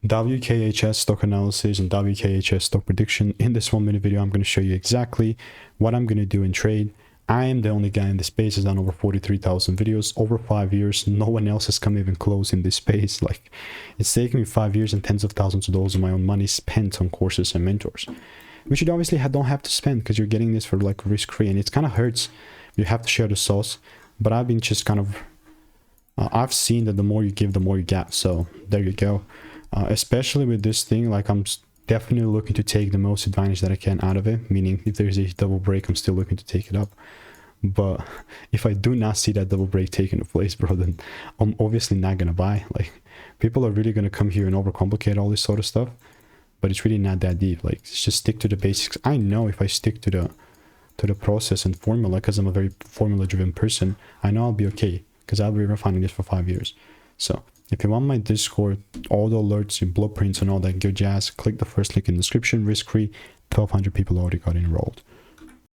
WKHS stock analysis and WKHS stock prediction. In this 1-minute video, I'm going to show you exactly what I'm going to do in trade. I am the only guy in this space. Has done over 43,000 videos over 5 years. No one else has come even close in this space. Like, it's taken me 5 years and tens of thousands of dollars of my own money spent on courses and mentors, which you obviously don't have to spend because you're getting this for like risk-free, and it kind of hurts. You have to share the sauce, but I've been just kind of I've seen that the more you give, the more you get. So there you go. Especially with this thing, like, I'm definitely looking to take the most advantage that I can out of it, meaning if there's a double break, I'm still looking to take it up. But if I do not see that double break taking place, bro, then I'm obviously not gonna buy. Like, people are really gonna come here and overcomplicate all this sort of stuff, but it's really not that deep. Like, just stick to the basics. I know if I stick to the process and formula, because I'm a very formula driven person, I know I'll be okay, because I'll be refining this for 5 years. So if you want my Discord, all the alerts, your blueprints and all that good jazz, click the first link in the description. Risk-free. 1,200 people already got enrolled.